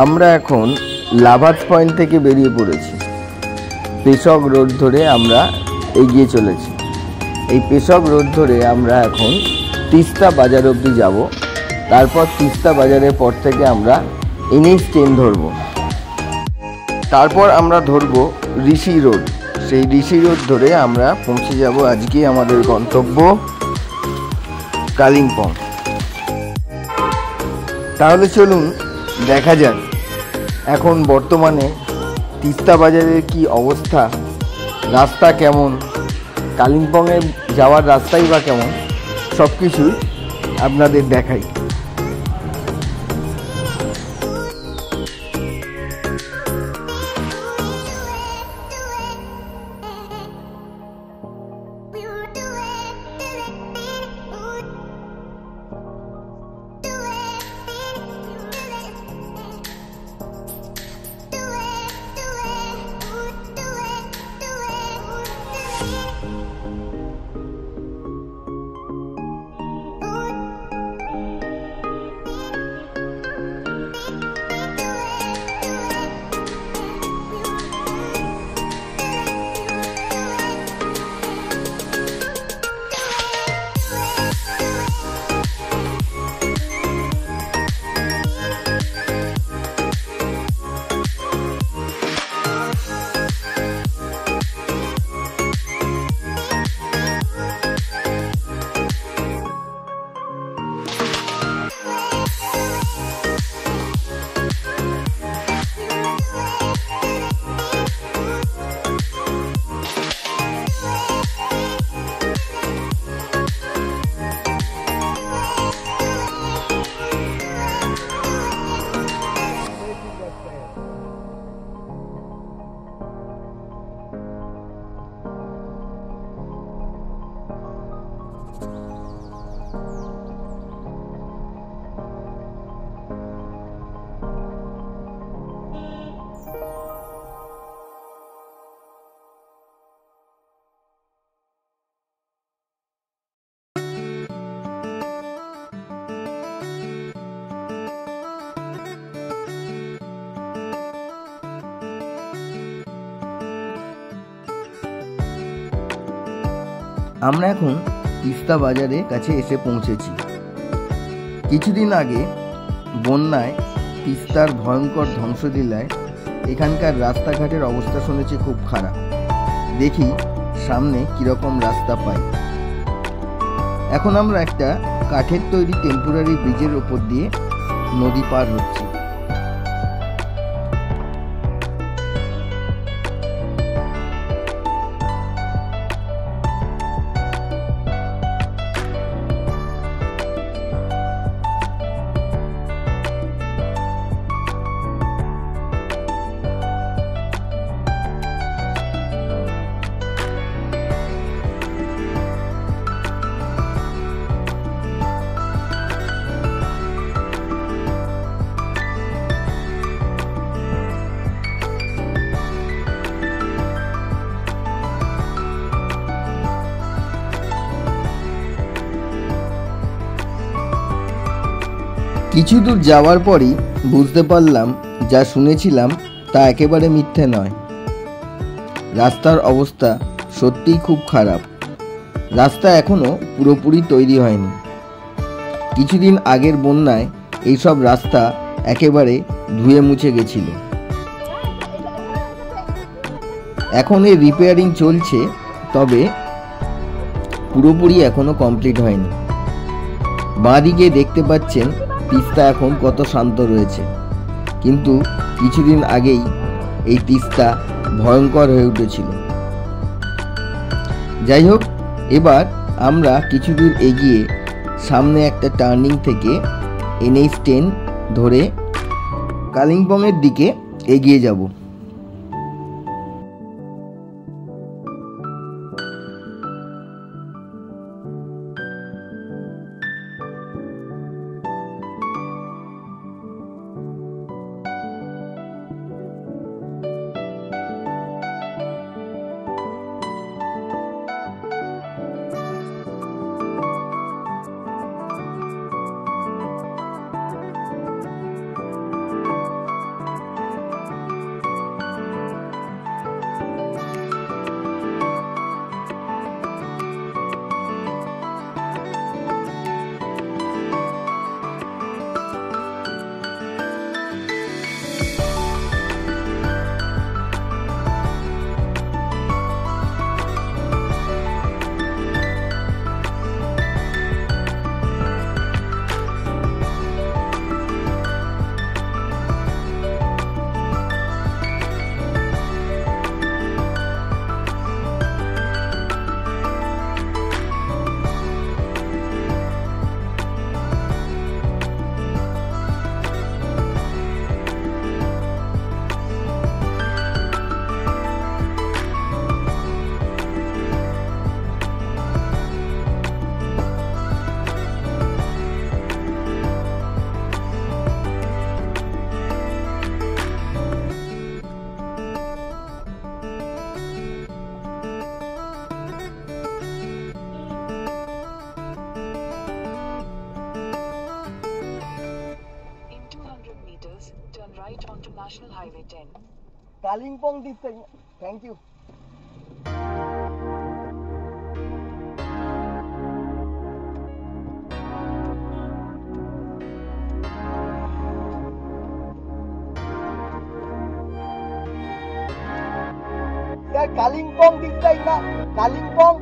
আমরা এখন lovers point থেকে বেরিয়ে পড়েছি। পেশক রোড ধরে আমরা এগিয়ে চলেছি। এই পেশক রোড ধরে আমরা এখন তিস্তা বাজার অবধি যাব। তারপর তিস্তা বাজারের পর থেকে আমরা NH10 ধরব। তারপর আমরা ধরব ঋষি রোড। সেই ঋষি রোড ধরে আমরা পৌঁছে যাব আজকে আমাদের গন্তব্য কালিম্পং। তাহলে চলুন দেখা যাক এখন বর্তমানে তিস্তা বাজারের কি অবস্থা, রাস্তা কেমন, কালিম্পংয়ে যাওয়ার রাস্তাই বা কেমন, সব কিছুই আপনাদের দেখাই। আমরা এখন তিস্তা বাজারে কাছে এসে পৌঁছেছি। কিছুদিন আগে বন্যায় তিস্তার ভয়ঙ্কর ধ্বংসলীলায় এখানকার রাস্তাঘাটের অবস্থা শুনেছি খুব খারাপ। দেখি সামনে কীরকম রাস্তা পাই। এখন আমরা একটা কাঠের তৈরি টেম্পোরারি ব্রিজের ওপর দিয়ে নদী পার হচ্ছি। কিছু দূর যাওয়ার পরই বুঝতে পারলাম যা শুনেছিলাম তা একেবারে মিথ্যে নয়। রাস্তার অবস্থা সত্যিই খুব খারাপ। রাস্তা এখনো পুরোপুরি তৈরি হয়নি। কিছুদিন আগের বন্যায় এইসব রাস্তা একেবারে ধুয়ে মুছে গেছিল। এখন এর রিপেয়ারিং চলছে, তবে পুরোপুরি এখনো কমপ্লিট হয়নি। বাঁদিকে দেখতে পাচ্ছেন তিস্তা এখন কত শান্ত রয়েছে, কিন্তু কিছুদিন আগেই এই তিস্তা ভয়ঙ্কর হয়ে উঠেছিল। যাই হোক, এবার আমরা কিছু দূর এগিয়ে সামনে একটা টার্নিং থেকে NH10 ধরে কালিম্পংয়ের দিকে এগিয়ে যাব। National Highway 10. কালিম্পং দিচ্ছে। Thank you. স্যার কালিম্পং দিচ্ছে না, কালিম্পং।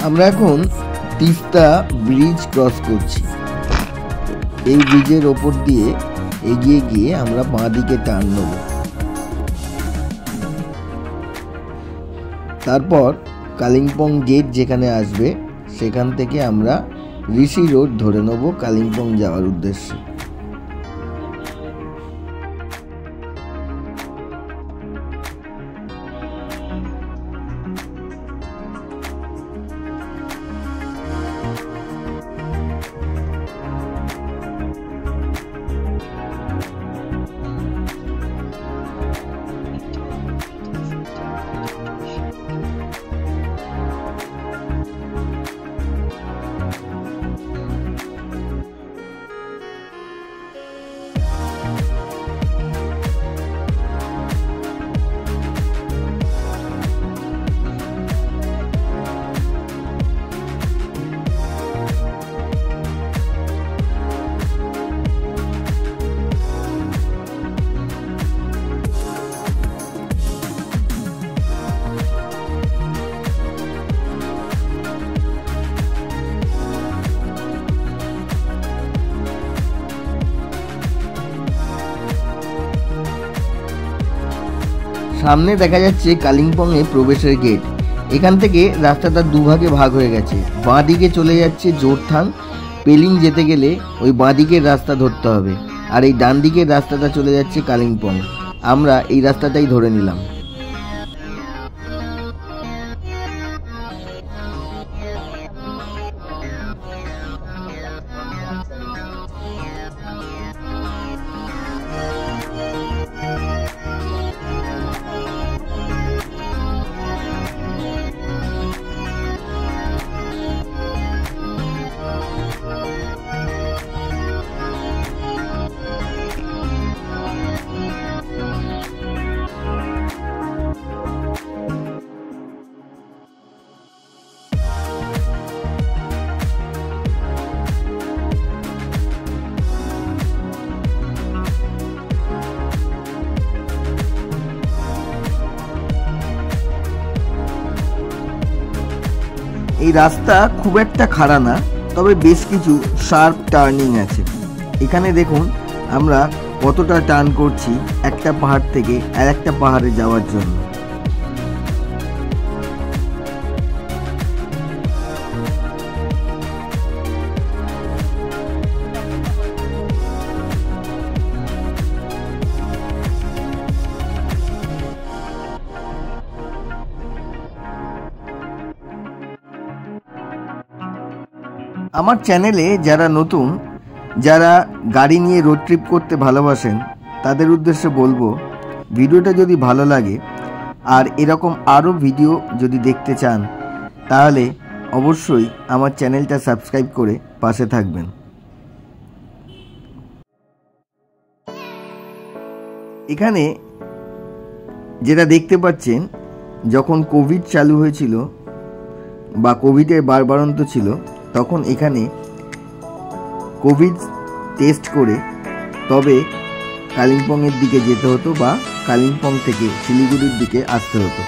আমরা এখন তিস্তা ব্রিজ ক্রস করছি। এই ব্রিজের ওপর দিয়ে এগিয়ে গিয়ে আমরা বাঁ দিকে টার্ন নেব। তারপর কালিম্পং গেট যেখানে আসবে সেখান থেকে আমরা ঋষি রোড ধরে নেব কালিম্পং যাওয়ার উদ্দেশ্যে। সামনে দেখা যাচ্ছে কালিম্পংয়ে প্রবেশের গেট। এখান থেকে রাস্তাটা দুভাগে ভাগ হয়ে গেছে। বাঁ দিকে চলে যাচ্ছে জোরথাং, পেলিং যেতে গেলে ওই বাঁ দিকের রাস্তা ধরতে হবে, আর এই ডান দিকের রাস্তাটা চলে যাচ্ছে কালিম্পং। আমরা এই রাস্তাটাই ধরে নিলাম। এই রাস্তা খুব একটা খাড়া না, তবে বেশ কিছু শার্প টার্নিং আছে। এখানে দেখুন আমরা কতটা টার্ন করছি একটা পাহাড় থেকে আর একটা পাহাড়ে যাওয়ার জন্য। আমার চ্যানেলে যারা নতুন, যারা গাড়ি নিয়ে রোড ট্রিপ করতে ভালোবাসেন, তাদের উদ্দেশ্যে বলবো ভিডিওটা যদি ভালো লাগে আর এরকম আরও ভিডিও যদি দেখতে চান তাহলে অবশ্যই আমার চ্যানেলটা সাবস্ক্রাইব করে পাশে থাকবেন। এখানে যেটা দেখতে পাচ্ছেন, যখন কোভিড চালু হয়েছিল বা কোভিডের বাড়বাড়ন্ত ছিল, তখন এখানে কোভিড টেস্ট করে তবে কালিম্পংয়ের দিকে যেতে হতো বা কালিম্পং থেকে শিলিগুড়ির দিকে আসতে হতো।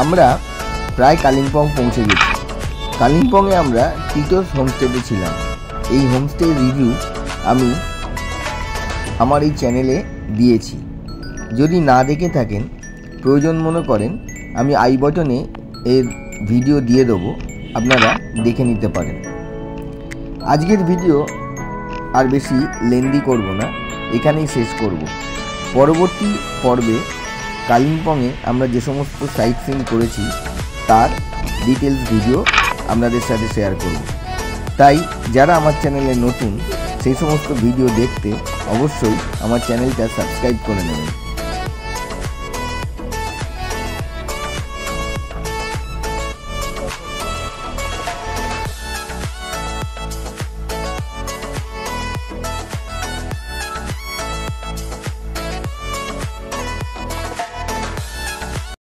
আমরা প্রায় কালিম্পং পৌঁছে গেছি। কালিম্পংয়ে আমরা টিটোস হোমস্টেতে ছিলাম। এই হোমস্টের রিভিউ আমি আমার এই চ্যানেলে দিয়েছি। যদি না দেখে থাকেন, প্রয়োজন মনে করেন, আমি আই বটনে এর ভিডিও দিয়ে দেবো, আপনারা দেখে নিতে পারেন। আজকের ভিডিও আর বেশি লেন্দি করব না, এখানেই শেষ করব। পরবর্তী পর্বে কালিম্পংয়ে আমরা যে সমস্ত সাইট সিইং করেছি তার ডিটেলস ভিডিও আপনাদের সাথে শেয়ার করব। তাই যারা আমার চ্যানেলে নতুন, সেই সমস্ত ভিডিও দেখতে অবশ্যই আমার চ্যানেলটা সাবস্ক্রাইব করে নেবেন।